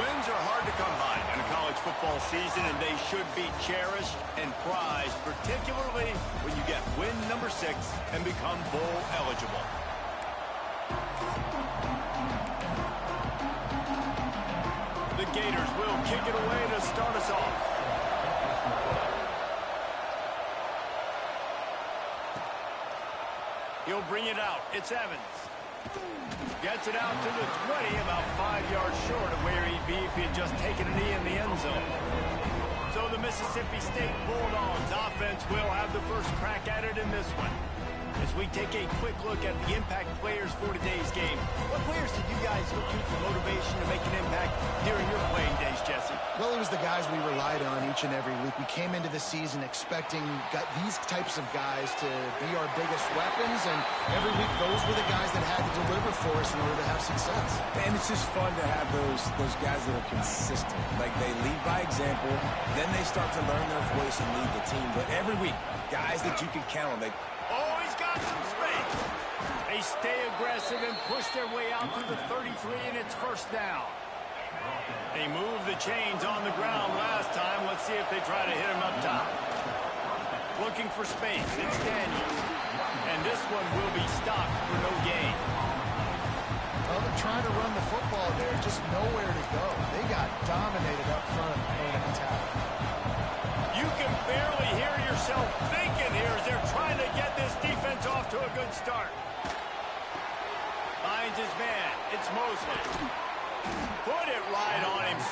Wins are hard to come by in a college football season, and they should be cherished and prized, particularly when you get win number 6 and become bowl eligible. The Gators will kick it away to start us off. He'll bring it out. It's Evans. Gets it out to the 20, about 5 yards short of where he'd be if he had just taken a knee in the end zone. So the Mississippi State Bulldogs offense will have the first crack at it in this one. As we take a quick look at the impact players for today's game, what players did you guys look to for motivation to make an impact during your playing days, Jesse? Well, it was the guys we relied on each and every week. We came into the season expecting these types of guys to be our biggest weapons, and every week those were the guys that had to deliver for us in order to have success. And it's just fun to have those guys that are consistent. Like, they lead by example, then they start to learn their voice and lead the team. But every week, guys that you can count on. Oh, he's got some space. They stay aggressive and push their way out to the 33, and it's first down. They moved the chains on the ground last time. Let's see if they try to hit him up top. Looking for space. It's Daniels. And this one will be stopped for no gain. Well, they're trying to run the football there, just nowhere to go. They got dominated up front on attack. You can barely hear yourself thinking here as they're trying to get this defense off to a good start. Finds his man. It's Mosley. Put it right on him.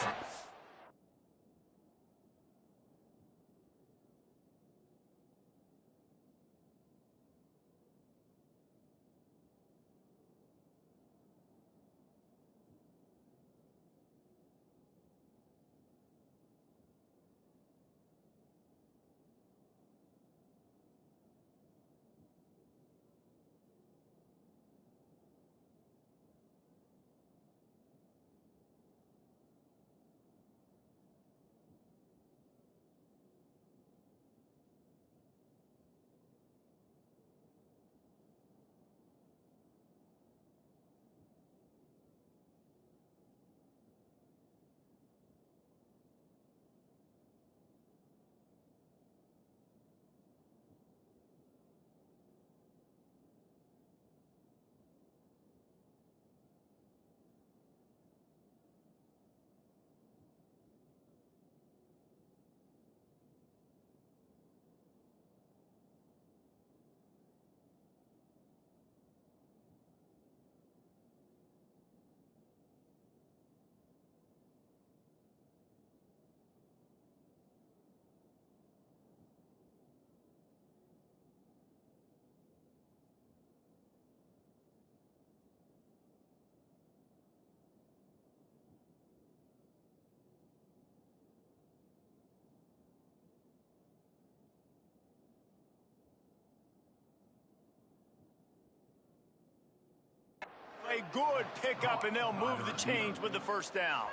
A good pickup, and they'll move the chains with the first down.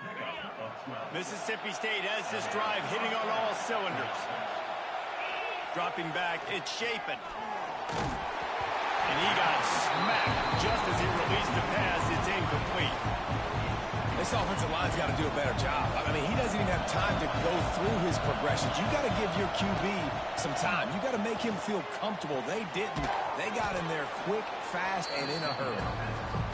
Mississippi State has this drive hitting on all cylinders. Dropping back, it's Shapen. And he got smacked just as he released the pass. It's incomplete. This offensive line's got to do a better job. I mean, he doesn't even have time to go through his progressions. You got to give your QB some time. You got to make him feel comfortable. They didn't. They got in there quick, fast, and in a hurry.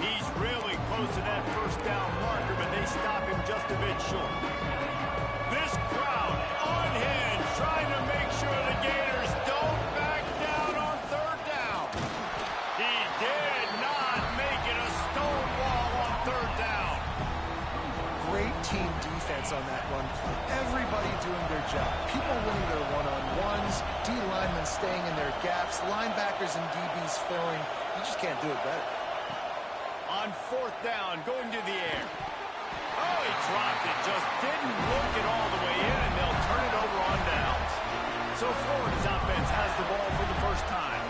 He's really close to that first down marker, but they stop him just a bit short. This crowd unhinged, trying to make sure the Gators don't back down on third down. He did not make it a stonewall on third down. Great team defense on that one. Everybody doing their job. People winning their one-on-ones, D-linemen staying in their gaps, linebackers and DBs filling. You just can't do it better. On fourth down, going to the air. Oh, he dropped it. Just didn't look it all the way in, and they'll turn it over on downs. So Florida's offense has the ball for the first time.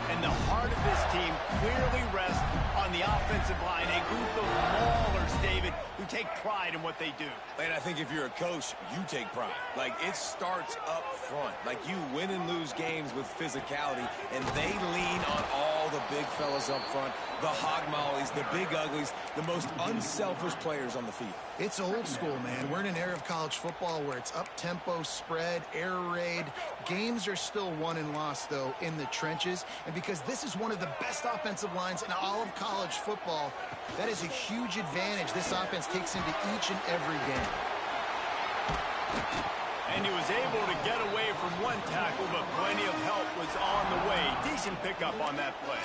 And the heart of this team clearly rests on the offensive line, a group of maulers, David, who take pride in what they do. And I think if you're a coach, you take pride. Like, it starts up front. Like, you win and lose games with physicality, and they lean on all the big fellas up front, the hog mollies, the big uglies, the most unselfish players on the field. It's old school, man. We're in an era of college football where it's up-tempo, spread, air raid. Games are still won and lost, though, in the trenches. And because this is one of the best offensive lines in all of college football, that is a huge advantage this offense takes into each and every game. And he was able to get away from one tackle, but plenty of help was on the way. Decent pickup on that play.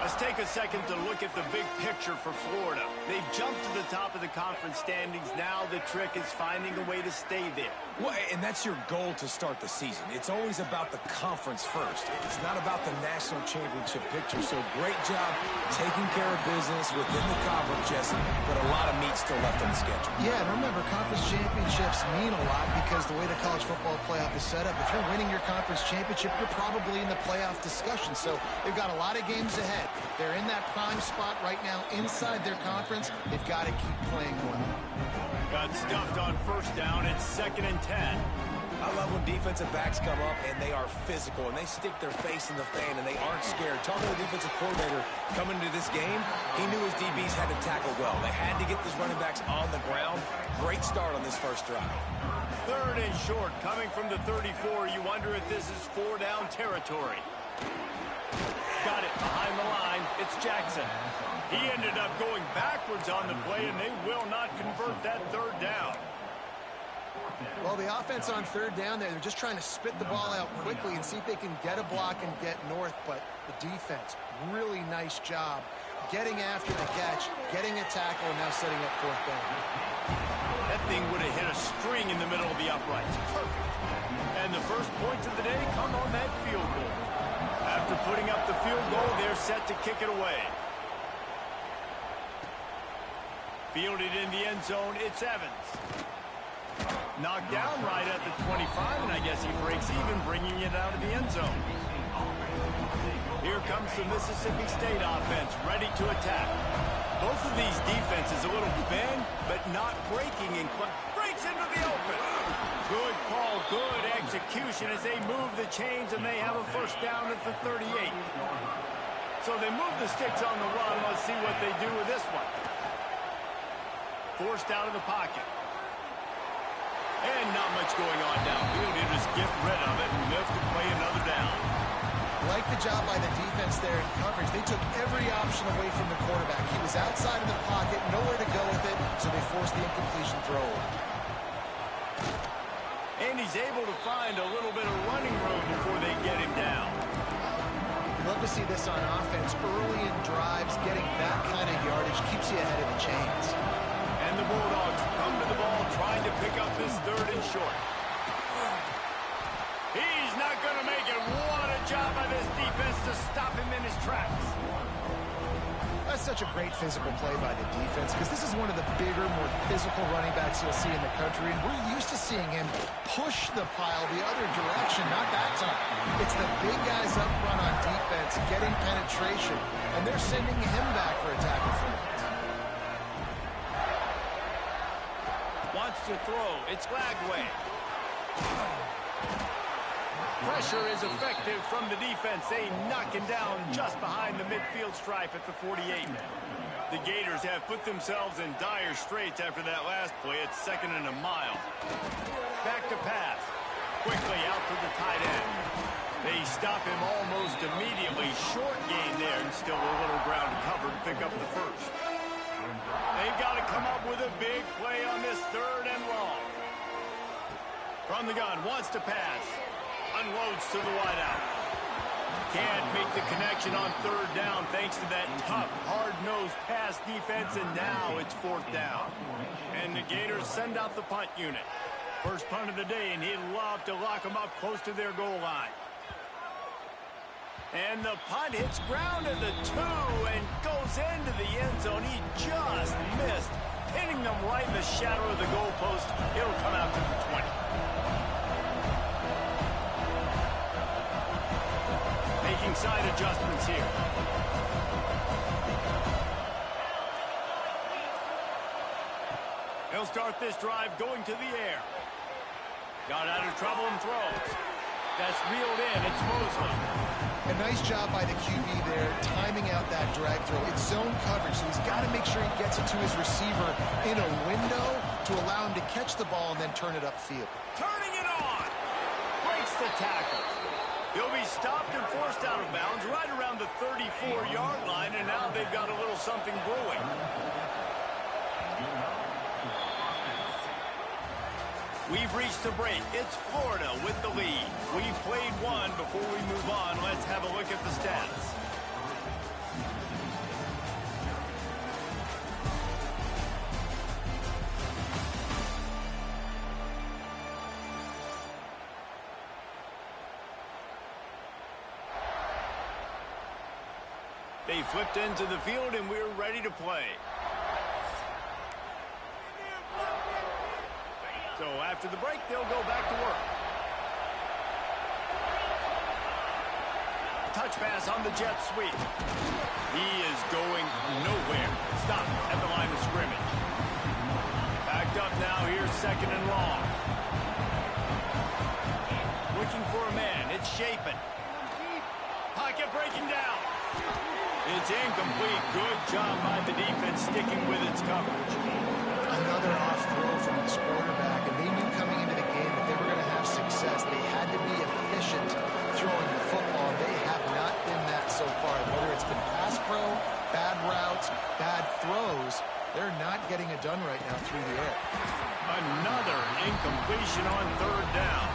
Let's take a second to look at the big picture for Florida. They've jumped to the top of the conference standings. Now the trick is finding a way to stay there. Well, and that's your goal to start the season. It's always about the conference first. It's not about the national championship picture. So great job taking care of business within the conference, Jesse, but a lot of meat still left on the schedule. Yeah, and remember, conference championships mean a lot because the way the college football playoff is set up, if you're winning your conference championship, you're probably in the playoff discussion. So they've got a lot of games ahead. They're in that prime spot right now inside their conference. They've got to keep playing well. Got stuffed on first down. It's 2nd and 10. I love when defensive backs come up and they are physical and they stick their face in the fan and they aren't scared. Talking to the defensive coordinator coming into this game, he knew his DBs had to tackle well. They had to get these running backs on the ground. Great start on this first drive. 3rd and short, coming from the 34. You wonder if this is 4-down territory. Got it behind the line. It's Jackson. He ended up going backwards on the play, and they will not convert that 3rd down. Well, the offense on 3rd down there, they're just trying to spit the ball out quickly and see if they can get a block and get north. But the defense, really nice job getting after the catch, getting a tackle, and now setting up 4th down. That thing would have hit a string in the middle of the uprights. Perfect. And the first points of the day come on that field goal. After putting up the field goal, they're set to kick it away. Fielded in the end zone, it's Evans. Knocked down right at the 25, and I guess he breaks even, bringing it out of the end zone. Here comes the Mississippi State offense, ready to attack. Both of these defenses a little bend, but not breaking in. Breaks into the open. Good call, good execution as they move the chains, and they have a first down at the 38. So they move the sticks on the run. Let's see what they do with this one. Forced out of the pocket. And not much going on downfield. You just get rid of it and live to play another down. Like the job by the defense there in coverage. They took every option away from the quarterback. He was outside of the pocket, nowhere to go with it, so they forced the incompletion throw. And he's able to find a little bit of running room before they get him down. Love to see this on offense. Early in drives, getting that kind of yardage keeps you ahead of the chains. And the Bulldogs come to the ball trying to pick up this 3rd and short. He's not going to make it. What a job by this defense to stop him in his tracks. That's such a great physical play by the defense because this is one of the bigger, more physical running backs you'll see in the country, and we're used to seeing him push the pile the other direction, not that time. It's the big guys up front on defense getting penetration, and they're sending him back for a tackle for it. Wants to throw. It's Lagway. Pressure is effective from the defense. They knock him down just behind the midfield stripe at the 48. The Gators have put themselves in dire straits after that last play. It's 2nd and a mile. Back to pass. Quickly out to the tight end. They stop him almost immediately. Short gain there, and still a little ground to cover to pick up the first. They've got to come up with a big play on this 3rd and long. From the gun, wants to pass. Unloads to the wideout. Can't make the connection on 3rd down thanks to that tough, hard-nosed pass defense, and now it's 4th down. And the Gators send out the punt unit. First punt of the day, and he'd love to lock them up close to their goal line. And the punt hits ground at the 2 and goes into the end zone. He just missed, hitting them right in the shadow of the goalpost. It'll come out to the 20. Making side adjustments here. They'll start this drive going to the air. Got out of trouble and throws. That's reeled in. It's Mosley. A nice job by the QB there, timing out that drag throw. It's zone coverage, so he's got to make sure he gets it to his receiver in a window to allow him to catch the ball and then turn it upfield. Turning it on. Breaks the tackle. He'll be stopped and forced out of bounds right around the 34-yard line, and now they've got a little something brewing. We've reached the break. It's Florida with the lead. We've played one. Before we move on, let's have a look at the stats. They flipped into the field, and we're ready to play. So after the break, they'll go back to work. Touch pass on the jet sweep. He is going nowhere. Stop at the line of scrimmage. Backed up now. Here's second and long. Looking for a man. It's Shapen. Pocket breaking down. It's incomplete. Good job by the defense sticking with its coverage. Another off throw from this quarterback, and they knew coming into the game that they were going to have success. They had to be efficient throwing the football. They have not been that so far. Whether it's been pass pro, bad routes, bad throws, they're not getting it done right now through the air. Another incompletion on third down.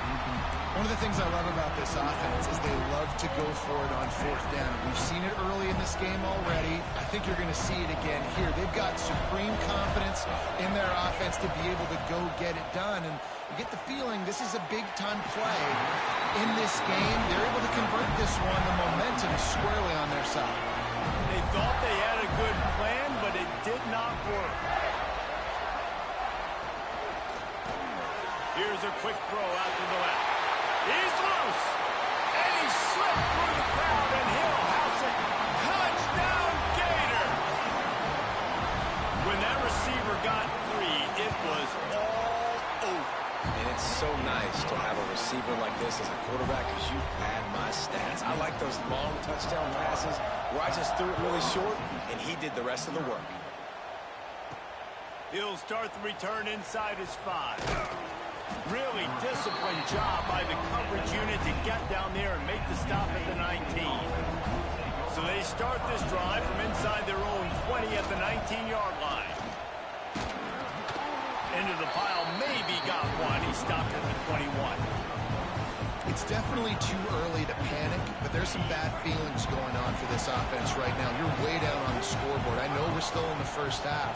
One of the things I love about this offense is they love to go for it on fourth down. We've seen it early in this game already. I think you're going to see it again here. They've got supreme confidence in their offense to be able to go get it done. And you get the feeling this is a big-time play in this game. They're able to convert this one. The momentum is squarely on their side. They thought they had a good plan, but it did not work. Here's a quick throw out to the left. He's loose, and he slipped through the crowd, and he'll house it. Touchdown, Gator! When that receiver got free, it was all over. And it's so nice to have a receiver like this as a quarterback because you pad my stats. I like those long touchdown passes where I just threw it really short, and he did the rest of the work. He'll start the return inside his 5. Really disciplined job by the coverage unit to get down there and make the stop at the 19. So they start this drive from inside their own 20 at the 19-yard line. Into the pile, maybe got one. He stopped at the 21. It's definitely too early to panic, but there's some bad feelings going on for this offense right now. You're way down on the scoreboard. I know we're still in the first half,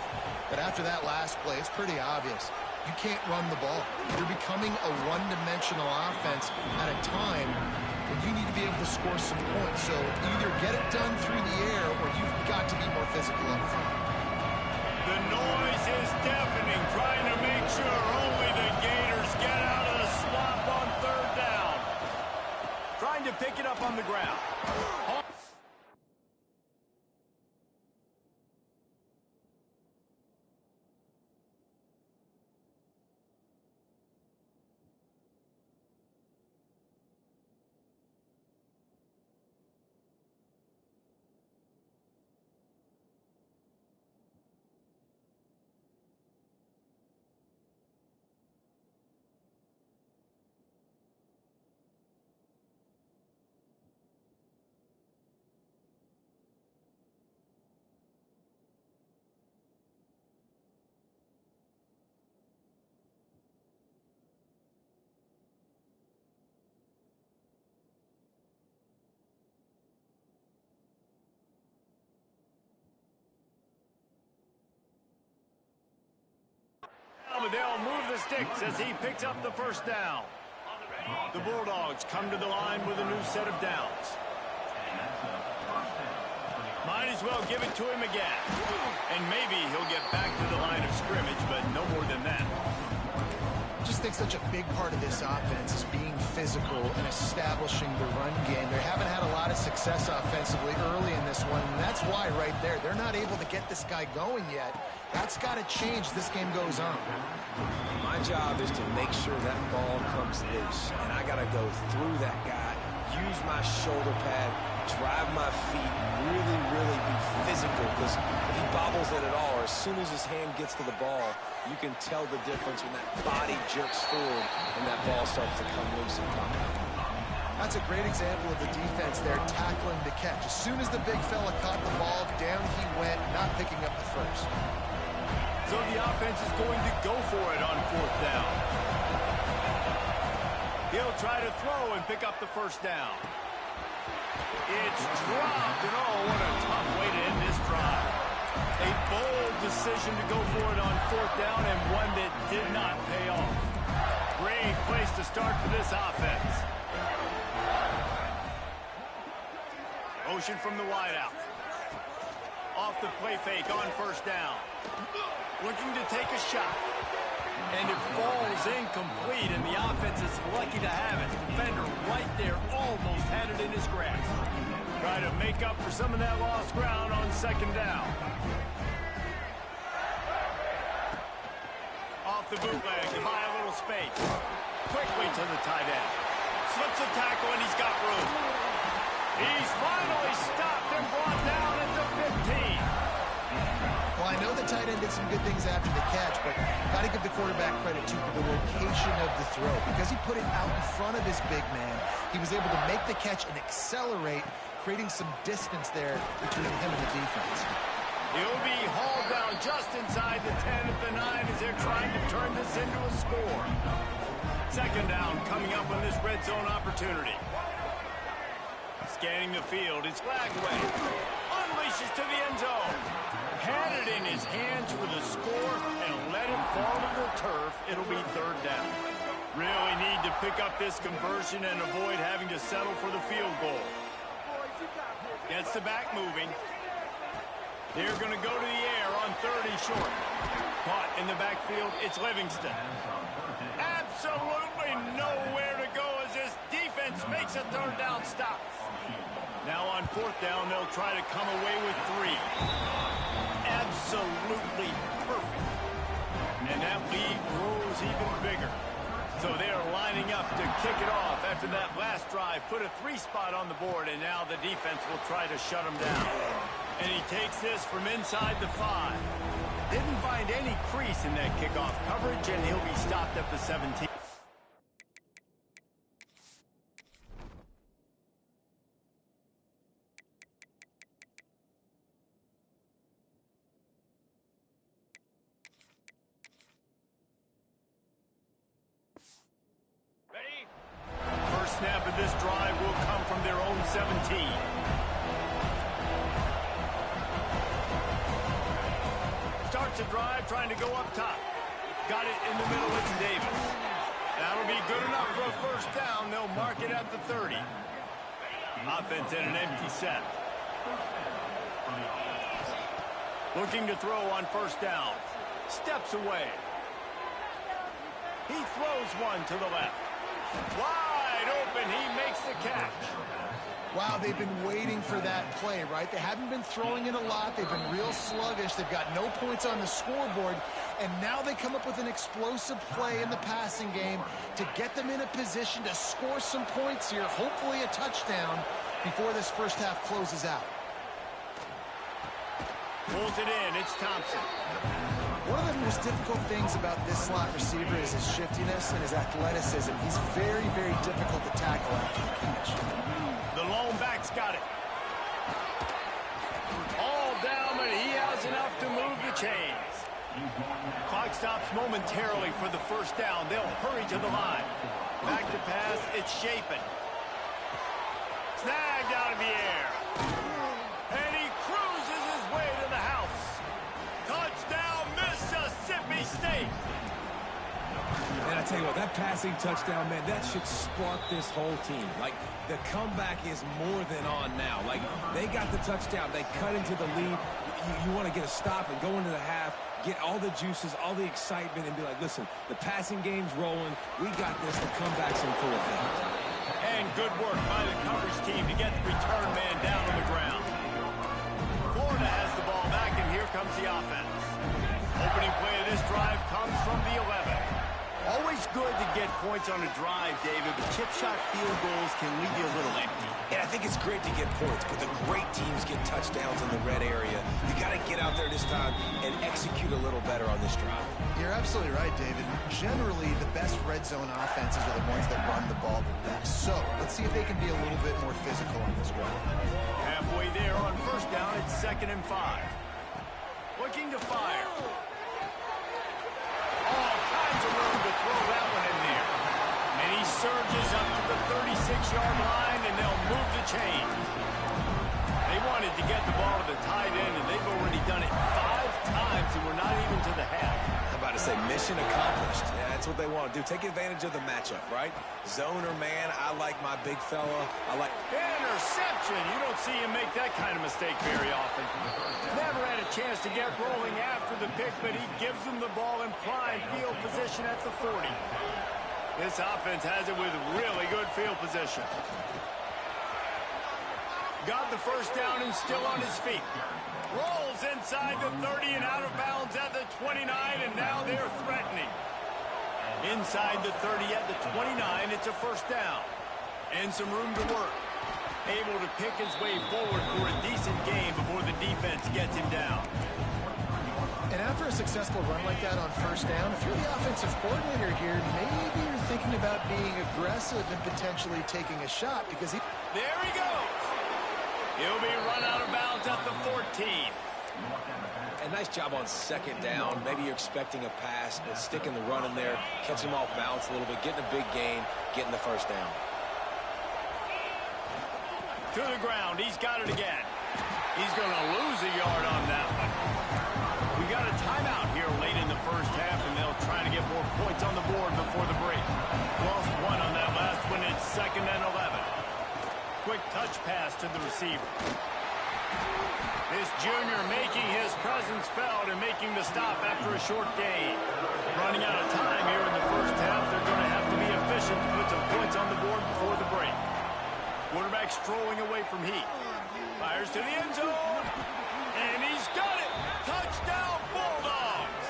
but after that last play, it's pretty obvious. You can't run the ball. You're becoming a one-dimensional offense at a time when you need to be able to score some points. So either get it done through the air or you've got to be more physical up front. The noise is deafening, trying to make sure only the Gators get out of the swamp on third down. Trying to pick it up on the ground. They'll move the sticks as he picks up the first down. The Bulldogs come to the line with a new set of downs. Might as well give it to him again. And maybe he'll get back to the line of scrimmage, but no more than that. Just just think such a big part of this offense is being physical and establishing the run game. They haven't had a lot of success offensively early in this one, and that's why right there, they're not able to get this guy going yet. That's got to change as this game goes on. My job is to make sure that ball comes loose, and I got to go through that guy, use my shoulder pad, drive my feet, really be physical, because if he bobbles it at all, or as soon as his hand gets to the ball, you can tell the difference when that body jerks forward and that ball starts to come loose and come out. That's a great example of the defense there tackling the catch. As soon as the big fella caught the ball, down he went, not picking up the first. So the offense is going to go for it on 4th down. He'll try to throw and pick up the first down. It's dropped, and oh, what a tough way to end this drive. A bold decision to go for it on 4th down, and one that did not pay off. Great place to start for this offense. Motion from the wideout. Off the play fake on 1st down. Looking to take a shot. And it falls incomplete, and the offense is lucky to have it. Defender right there almost had it in his grasp. Try to make up for some of that lost ground on 2nd down. Off the bootleg to buy a little space. Quickly to the tight end. Slips a tackle, and he's got room. He's finally stopped and brought down at the 15. Well, I know the tight end did some good things after the catch, but got to give the quarterback credit, too, for the location of the throw. Because he put it out in front of his big man, he was able to make the catch and accelerate, creating some distance there between him and the defense. He'll be hauled down just inside the 10 at the 9 as they're trying to turn this into a score. 2nd down coming up on this red zone opportunity. Scanning the field, it's Lagway. Unleashes to the end zone. Had it in his hands for the score and let it fall to the turf. It'll be 3rd down. Really need to pick up this conversion and avoid having to settle for the field goal. Gets the back moving. They're going to go to the air on 30 short. Caught in the backfield, it's Livingston. Absolutely nowhere to go as this defense makes a 3rd down stop. Now on 4th down, they'll try to come away with 3. Absolutely perfect. And that lead grows even bigger. So they are lining up to kick it off after that last drive. Put a 3 spot on the board, and now the defense will try to shut them down. And he takes this from inside the 5. Didn't find any crease in that kickoff coverage, and he'll be stopped at the 17. Snap of this drive will come from their own 17. Starts a drive trying to go up top. Got it in the middle, it's Davis. That'll be good enough for a 1st down. They'll mark it at the 30. Offense in an empty set. Looking to throw on 1st down. Steps away. He throws one to the left. Wide open, he makes the catch. Wow, they've been waiting for that play, right? They haven't been throwing it a lot. They've been real sluggish. They've got no points on the scoreboard. And now they come up with an explosive play in the passing game to get them in a position to score some points here, hopefully a touchdown, before this 1st half closes out. Pulls it in, it's Thompson. One of the most difficult things about this slot receiver is his shiftiness and his athleticism. He's very, very difficult to tackle after the catch. The lone back's got it. All down, but he has enough to move the chains. Clock stops momentarily for the 1st down. They'll hurry to the line. Back to pass, it's Shapen. Snagged out of the air. And he cruises his way to the house. Touchdown, Mississippi State. And I tell you what, that passing touchdown, man, that should spark this whole team. Like, the comeback is more than on now. Like, they got the touchdown. They cut into the lead. You want to get a stop and go into the half get all the juices, all the excitement, and be like, listen, the passing game's rolling. We got this. The comeback's in full effect. And good work by the coverage team to get the return man down on the ground. Florida has the ball back, and here comes the offense. Opening play of this drive comes from the 11. Always good to get points on a drive, David, but chip shot field goals can leave you a little empty. And I think it's great to get points, but the great teams get touchdowns in the red area. You got to get out there this time and execute a little better on this drive. You're absolutely right, David. Generally, the best red zone offenses are the ones that run the ball the best. So let's see if they can be a little bit more physical on this drive. Halfway there on first down, it's 2nd and 5. Looking to fire. All kinds of room to throw that one in there. And he surges up to the 36-yard line, and they'll move the chain. They wanted to get the ball to the tight end, and they've already done it 5 times, and we're not even to the half. I'm about to say mission accomplished. Yeah, that's what they want to do. Take advantage of the matchup, right? Zone or man, I like my big fella. I like... Interception! You don't see him make that kind of mistake very often. Never had a chance to get rolling after the pick, but he gives them the ball in prime field position at the 40. This offense has it with really good field position. Got the first down and still on his feet. Rolls inside the 30 and out of bounds at the 29, and now they're threatening. Inside the 30 at the 29, it's a first down. And some room to work. Able to pick his way forward for a decent game before the defense gets him down. And after a successful run like that on first down, if you're the offensive coordinator here, maybe you're thinking about being aggressive and potentially taking a shot because he... There he goes. He'll be run out of bounds at the 14. A nice job on second down. Maybe you're expecting a pass, but sticking the run in there, catching him off balance a little bit, getting a big gain, getting the first down. To the ground. He's got it again. He's going to lose a yard on that one. We got a timeout here late in the first half, and they'll try to get more points on the board before the break. Lost one on that last one. It's 2nd and 11. Quick touch pass to the receiver. This junior making his presence felt and making the stop after a short gain. Running out of time here in the first half. They're going to have to be efficient to put some points on the board before the break. Quarterback strolling away from heat. Fires to the end zone. And he's got it. Touchdown, Bulldogs.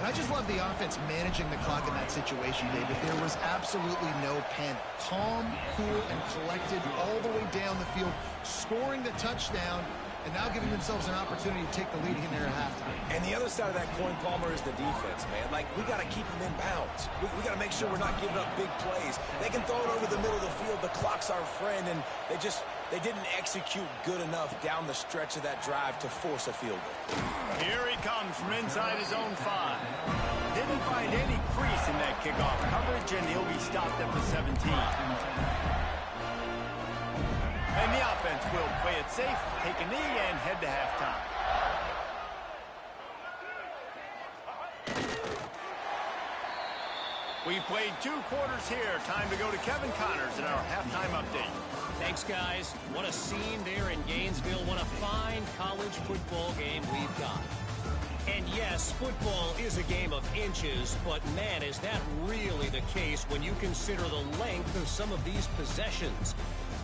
I just love the offense managing the clock in that situation, David. There was absolutely no panic. Calm, cool, and collected all the way down the field, scoring the touchdown, and now giving themselves an opportunity to take the lead in there at halftime. And the other side of that coin, Palmer, is the defense, man. Like, we got to keep them in bounds. We got to make sure we're not giving up big plays. They can throw it over the middle of the field. The clock's our friend, and they didn't execute good enough down the stretch of that drive to force a field goal. Here he comes from inside his own 5. Didn't find any crease in that kickoff coverage, and he'll be stopped at the 17. And the offense will play it safe, take a knee, and head to halftime. We've played 2 quarters here. Time to go to Kevin Connors in our halftime update. Thanks, guys. What a scene there in Gainesville. What a fine college football game we've got. And yes, football is a game of inches, but man, is that really the case when you consider the length of some of these possessions.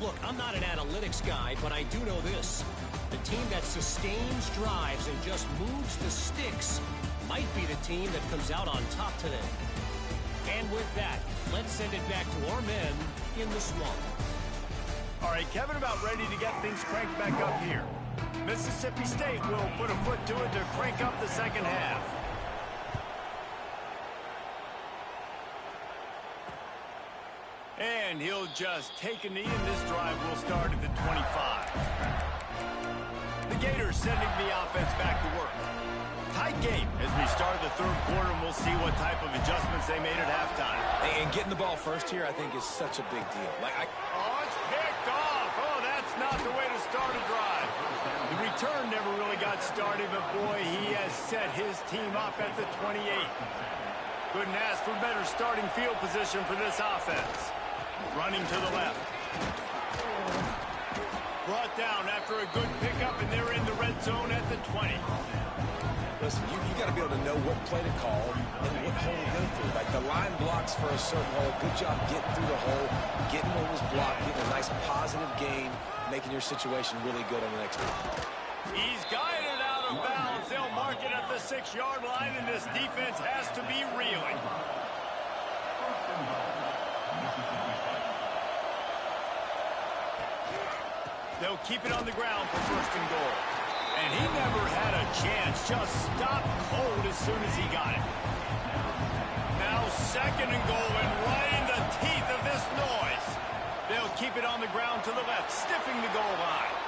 Look, I'm not an analytics guy, but I do know this. The team that sustains drives and just moves the sticks might be the team that comes out on top today. And with that, let's send it back to our men in the swamp. All right, Kevin, about ready to get things cranked back up here. Mississippi State will put a foot to it to crank up the second half. And he'll just take a knee, and this drive will start at the 25. The Gators sending the offense back to work. Tight game as we start the third quarter, and we'll see what type of adjustments they made at halftime. And getting the ball first here, I think, is such a big deal. Oh, it's picked off. Oh, that's not the way to start a drive. The return never really got started, but boy, he has set his team up at the 28. Couldn't ask for better starting field position for this offense. Running to the left. Brought down after a good pickup, and they're in the red zone at the 20. Listen, you got to be able to know what play to call and what hole to go through. Like the line blocks for a certain hole. Good job getting through the hole, getting what was blocked, getting a nice positive gain, making your situation really good on the next one. He's guided out of bounds. They'll mark it at the 6-yard line, and this defense has to be reeling. They'll keep it on the ground for 1st and goal. And he never had a chance. Just stopped cold as soon as he got it. Now 2nd and goal, and right in the teeth of this noise. They'll keep it on the ground to the left, stiffing the goal line.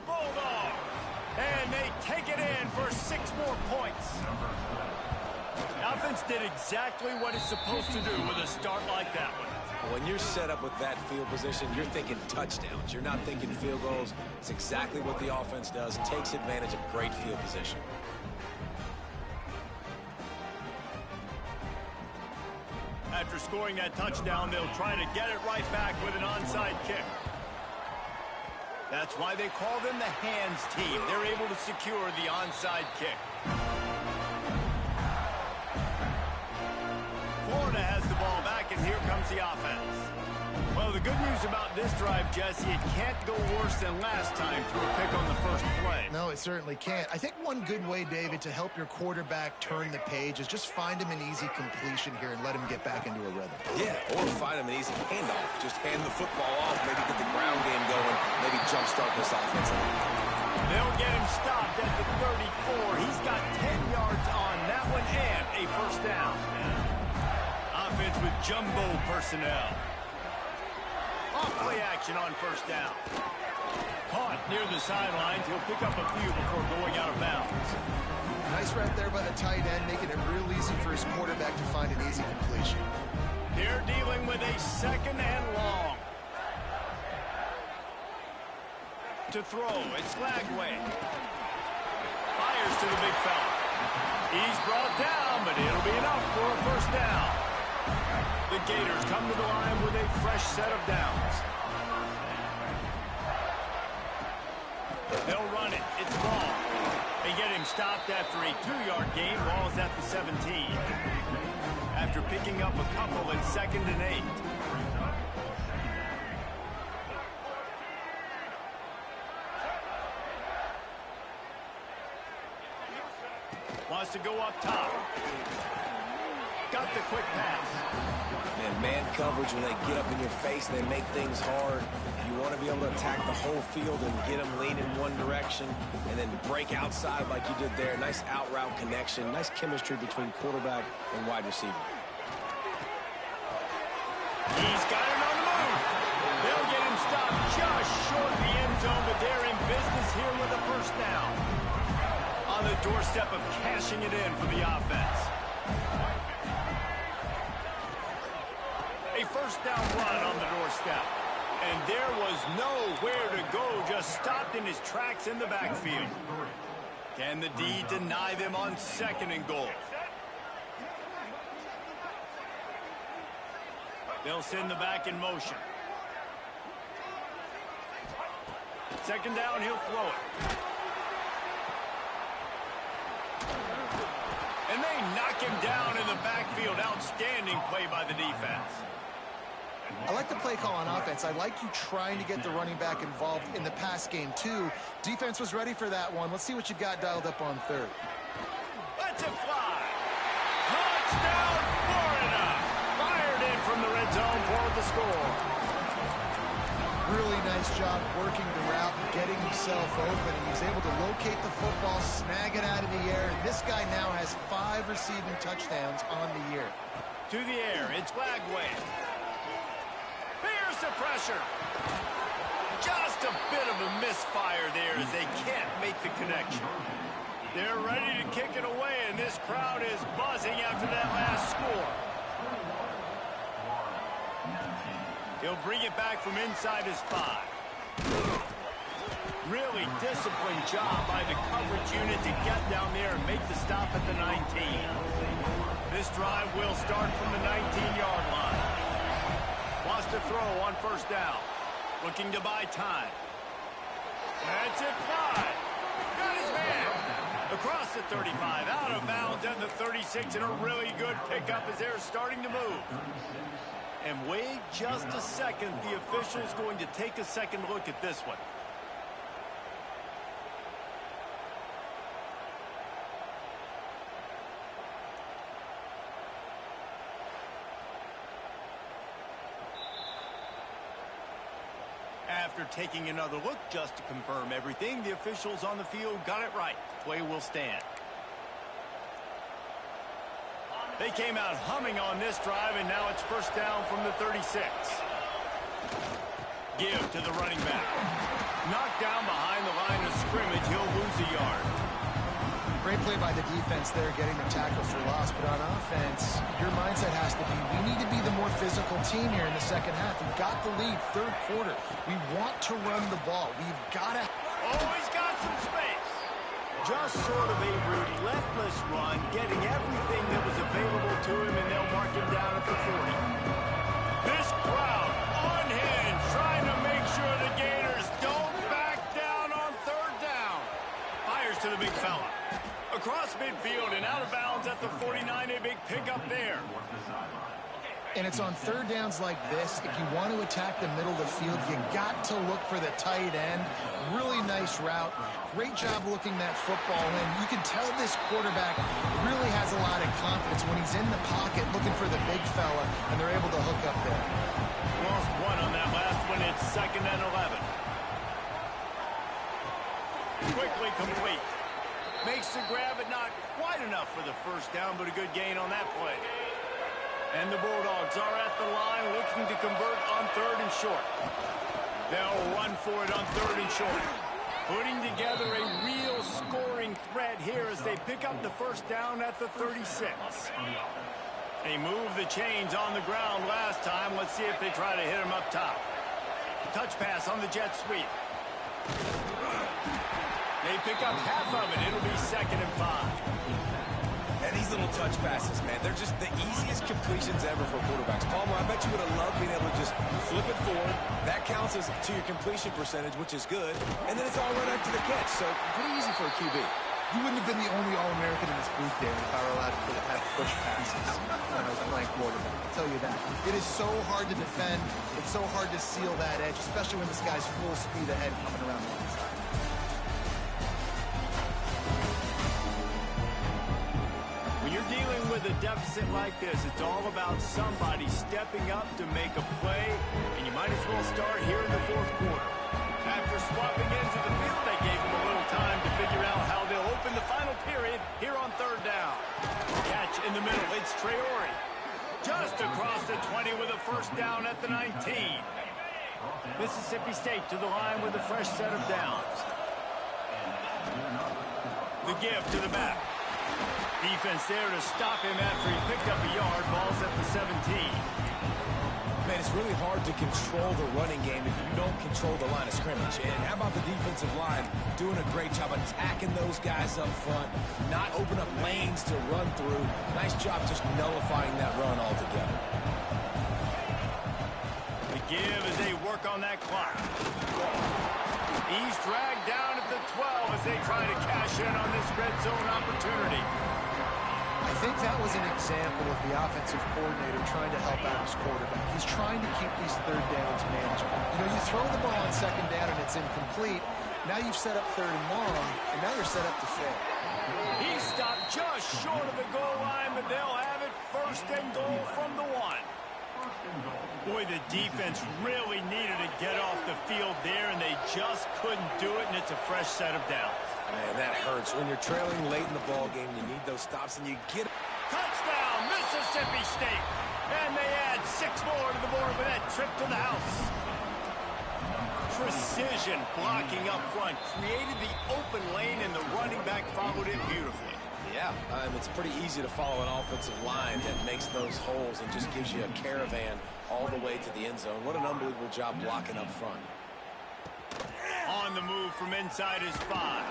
Bulldogs. And they take it in for 6 more points. The offense did exactly what it's supposed to do with a start like that one. When you're set up with that field position, you're thinking touchdowns. You're not thinking field goals. It's exactly what the offense does. Takes advantage of great field position. After scoring that touchdown, they'll try to get it right back with an onside kick. That's why they call them the hands team. They're able to secure the onside kick. Florida has the ball back, and here comes the offense. Well, the good news about this drive, Jesse, it can't go worse than last time through a pick on the first play. No, it certainly can't. I think one good way, David, to help your quarterback turn the page is just find him an easy completion here and let him get back into a rhythm. Yeah, or find him an easy handoff. Just hand the football off, maybe get the ground game going, maybe jumpstart this offense a little bit. They'll get him stopped at the 34. He's got 10 yards on that one and a first down. Offense with jumbo personnel. Off-play action on first down. Caught near the sidelines. He'll pick up a few before going out of bounds. Nice route there by the tight end, making it real easy for his quarterback to find an easy completion. They're dealing with a 2nd and long. To throw, it's Lagway. Fires to the big fella. He's brought down, but it'll be enough for a first down. The Gators come to the line with a fresh set of downs. They'll run it. It's ball. They get him stopped after a 2-yard gain. Ball's at the 17. After picking up a couple at 2nd and 8. Wants to go up top. Got the quick pass. Man coverage, when they get up in your face, they make things hard. You want to be able to attack the whole field and get them lean in one direction and then break outside like you did there. Nice out route connection. Nice chemistry between quarterback and wide receiver. He's got it on the move. They'll get him stopped just short of the end zone, but they're in business here with a first down. On the doorstep of cashing it in for the offense. A first down run on the doorstep. And there was nowhere to go, just stopped in his tracks in the backfield. Can the D deny them on 2nd and goal? They'll send the back in motion. 2nd down, he'll throw it. And they knock him down in the backfield. Outstanding play by the defense. I like the play call on offense. I like you trying to get the running back involved in the pass game, too. Defense was ready for that one. Let's see what you got dialed up on 3rd. Lets it fly. Touchdown, Florida. Fired in from the red zone for the score. Really nice job working the route, getting himself open. He was able to locate the football, snag it out of the air. And this guy now has 5 receiving touchdowns on the year. To the air, it's Lagway. Here's the pressure. Just a bit of a misfire there as they can't make the connection. They're ready to kick it away, and this crowd is buzzing after that last score. He'll bring it back from inside his 5. Really disciplined job by the coverage unit to get down there and make the stop at the 19. This drive will start from the 19-yard line. Wants to throw on first down. Looking to buy time. That's it, fly. Got his man. Across the 35, out of bounds at the 36, and a really good pickup as they're starting to move. And wait just a second. The official's going to take a second look at this one. After taking another look just to confirm everything, the officials on the field got it right. Play will stand. They came out humming on this drive, and now it's first down from the 36. Give to the running back. Knocked down behind the line of scrimmage. He'll lose a yard. Great play by the defense there, getting the tackle for loss. But on offense, your mindset has to be, we need to be the more physical team here in the second half. We've got the lead, 3rd quarter. We want to run the ball. We've got to... Oh, he's got some space. Just sort of a relentless run, getting everything that was available to him, and they'll mark him down at the 40. This crowd unhinged, trying to make sure the Gators don't back down on 3rd down. Fires to the big fella. Across midfield and out of bounds at the 49, a big pickup there. And it's on 3rd downs like this. If you want to attack the middle of the field, you got to look for the tight end. Really nice route. Great job looking that football in. You can tell this quarterback really has a lot of confidence when he's in the pocket looking for the big fella, and they're able to hook up there. Lost one on that last one. It's 2nd and 11. Quickly complete. Makes the grab, but not quite enough for the first down, but a good gain on that play. And the Bulldogs are at the line looking to convert on 3rd and short. They'll run for it on 3rd and short. Putting together a real scoring threat here as they pick up the first down at the 36. They moved the chains on the ground last time. Let's see if they try to hit him up top. Touch pass on the jet sweep. They pick up half of it. It'll be 2nd and 5. And these little touch passes, man, they're just the easiest completions ever for quarterbacks. Palmer, I bet you would have loved being able to just flip it forward. That counts as to your completion percentage, which is good. And then it's all right after the catch, so pretty easy for a QB. You wouldn't have been the only All-American in this booth, Darren, if I were allowed to have push passes when I was playing quarterback. I'll tell you that. It is so hard to defend. It's so hard to seal that edge, especially when this guy's full speed ahead coming around the inside. When you're dealing with a deficit like this, it's all about somebody stepping up to make a play, and you might as well start here in the fourth quarter. After swapping into the field, they gave him a little time to figure out how they'll open the final period here on third down. Catch in the middle, it's Traore. Just across the 20 with a first down at the 19. Mississippi State to the line with a fresh set of downs. The give to the back. Defense there to stop him after he picked up a yard. Ball's at the 17. Man, it's really hard to control the running game if you don't control the line of scrimmage. And how about the defensive line doing a great job attacking those guys up front, not open up lanes to run through. Nice job just nullifying that run altogether. The give as they work on that clock. He's dragged down at the 12 as they try to cash in on this red zone opportunity. I think that was an example of the offensive coordinator trying to help out his quarterback. He's trying to keep these third downs manageable. You know, you throw the ball on second down and it's incomplete. Now you've set up third and long, and now you're set up to fail. He stopped just short of the goal line, but they'll have it first and goal from the 1. Boy, the defense really needed to get off the field there, and they just couldn't do it, and it's a fresh set of downs. Man, that hurts. When you're trailing late in the ball game, you need those stops, and you get it. Touchdown, Mississippi State. And they add 6 more to the board with that trip to the house. Precision blocking up front created the open lane, and the running back followed it beautifully. Yeah, it's pretty easy to follow an offensive line that makes those holes and just gives you a caravan all the way to the end zone. What an unbelievable job blocking up front. On the move from inside his 5.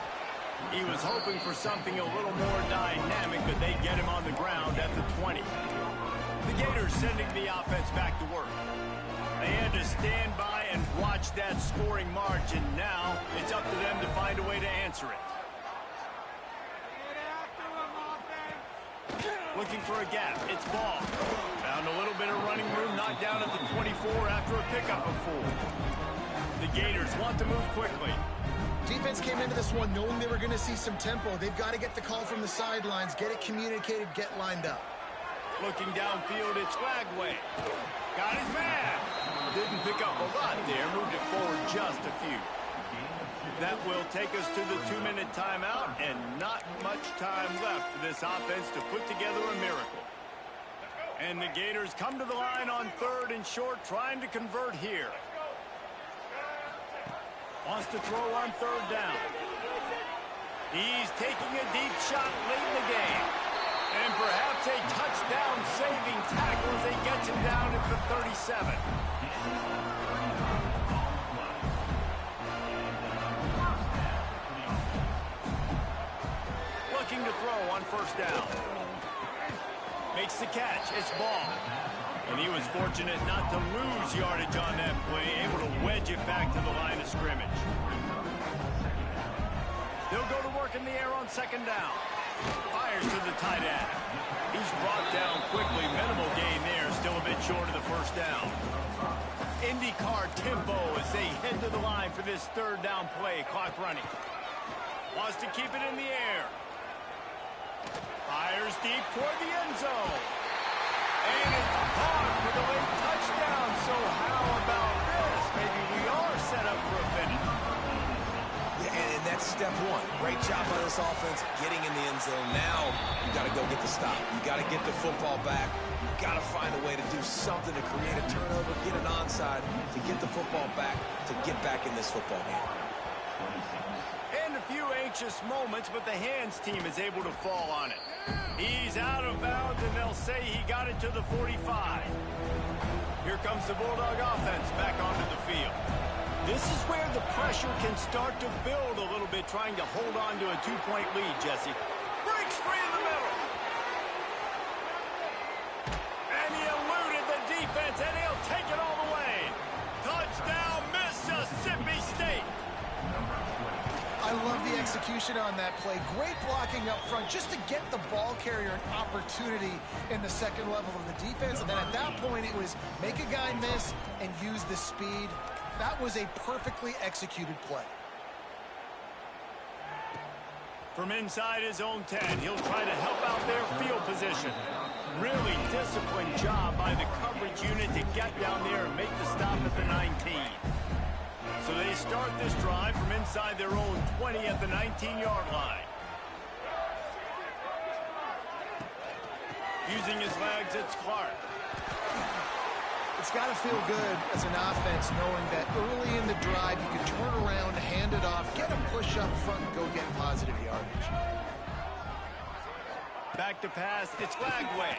He was hoping for something a little more dynamic, but they get him on the ground at the 20. The Gators sending the offense back to work. They had to stand by and watch that scoring margin. Now it's up to them to find a way to answer it. Looking for a gap. It's Ball. Found a little bit of running room, knocked down at the 24 after a pickup of 4. The Gators want to move quickly. Defense came into this one knowing they were going to see some tempo. They've got to get the call from the sidelines, get it communicated, get lined up. Looking downfield, it's Wagway. Got his man. Didn't pick up a lot there, moved it forward just a few. That will take us to the 2-minute timeout, and not much time left for this offense to put together a miracle. And the Gators come to the line on 3rd and short, trying to convert here. Wants to throw on 3rd down. He's taking a deep shot late in the game. And perhaps a touchdown-saving tackle as they get him down at the 37. Looking to throw on 1st down. Makes the catch. It's Ball. And he was fortunate not to lose yardage on that play, able to wedge it back to the line of scrimmage. They'll go to work in the air on 2nd down. Fires to the tight end. He's brought down quickly. Minimal gain there, still a bit short of the 1st down. IndyCar tempo as they head to the line for this 3rd down play. Clock running. Wants to keep it in the air. Fires deep toward the end zone. And it's caught for the late touchdown. So how about this? Maybe we are set up for a finish. Yeah, and that's step 1. Great job by this offense getting in the end zone. Now you got to go get the stop. You got to get the football back. You got to find a way to do something to create a turnover, get an onside, to get the football back, to get back in this football game. And a few anxious moments, but the hands team is able to fall on it. He's out of bounds, and they'll say he got it to the 45. Here comes the Bulldog offense back onto the field. This is where the pressure can start to build a little bit, trying to hold on to a 2-point lead, Jesse. Breaks free in the middle. execution on that play. Great blocking up front just to get the ball carrier an opportunity in the second level of the defense. And then at that point, it was make a guy miss and use the speed. That was a perfectly executed play. From inside his own 10, he'll try to help out their field position. Really disciplined job by the coverage unit to get down there and make the stop at the 19. So they start this drive from inside their own 20 at the 19-yard line. Using his legs, it's Clark. It's got to feel good as an offense knowing that early in the drive you can turn around, hand it off, get a push up front, and go get positive yardage. Back to pass, it's Lagway.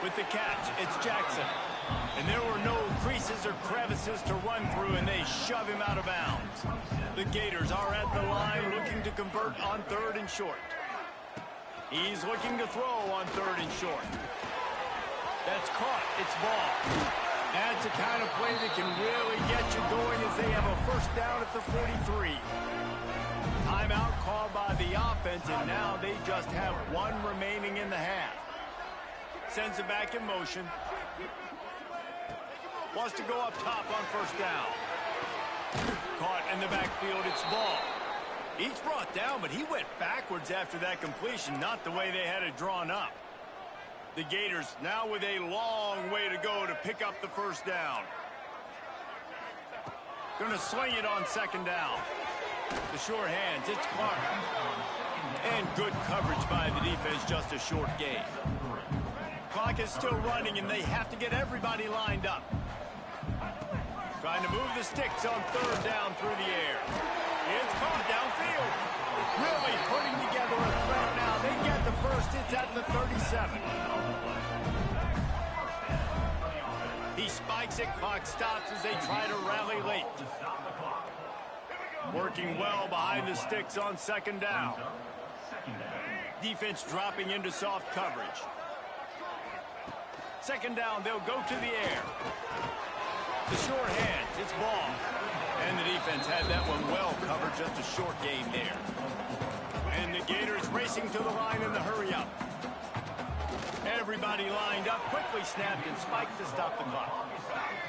With the catch, it's Jackson. And there were no creases or crevices to run through, and they shove him out of bounds. The Gators are at the line looking to convert on 3rd and short. He's looking to throw on 3rd and short. That's caught. It's ball. That's the kind of play that can really get you going as they have a first down at the 43. Timeout called by the offense, and now they just have one remaining in the half. Sends it back in motion. Wants to go up top on first down. Caught in the backfield. It's ball. He's brought down, but he went backwards after that completion, not the way they had it drawn up. The Gators now with a long way to go to pick up the first down. Going to sling it on 2nd down. The short hands, it's Clark. And good coverage by the defense, just a short gain. Clock is still running, and they have to get everybody lined up. Trying to move the sticks on 3rd down through the air. It's caught downfield. Really putting together a threat now. They get the first. It's at the 37. He spikes it. Clock stops as they try to rally late. Working well behind the sticks on 2nd down. Defense dropping into soft coverage. 2nd down, they'll go to the air. The short hands, it's ball. And the defense had that one well covered, just a short gain there. And the Gators racing to the line in the hurry up. Everybody lined up, quickly snapped and spiked to stop the clock.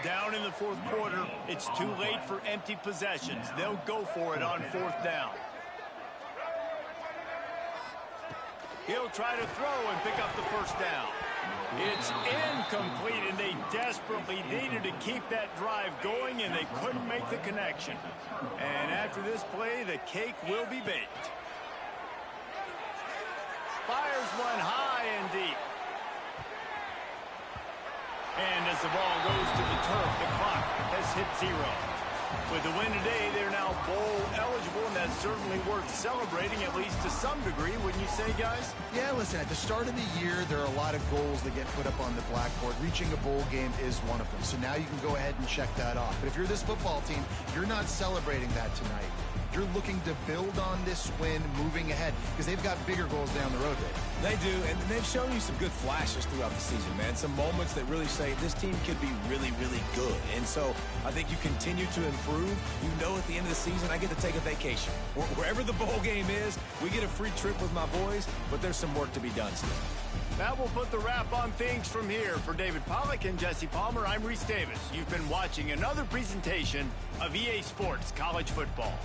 Down in the 4th quarter, it's too late for empty possessions. They'll go for it on 4th down. He'll try to throw and pick up the first down. It's incomplete, and they desperately needed to keep that drive going, and they couldn't make the connection. And after this play, the cake will be baked. Fires one high and deep. And as the ball goes to the turf, the clock has hit 0. With the win today, they're now bowl eligible, and that's certainly worth celebrating, at least to some degree, wouldn't you say, guys? Yeah, listen, at the start of the year, there are a lot of goals that get put up on the blackboard. Reaching a bowl game is one of them, so now you can go ahead and check that off. But if you're this football team, you're not celebrating that tonight. You're looking to build on this win moving ahead because they've got bigger goals down the road, Dave. They do, and they've shown you some good flashes throughout the season, man. Some moments that really say this team could be really, really good. And so I think you continue to improve. You know at the end of the season, I get to take a vacation. Wherever the bowl game is, we get a free trip with my boys, but there's some work to be done still. That will put the wrap on things from here. For David Pollack and Jesse Palmer, I'm Reese Davis. You've been watching another presentation of EA Sports College Football.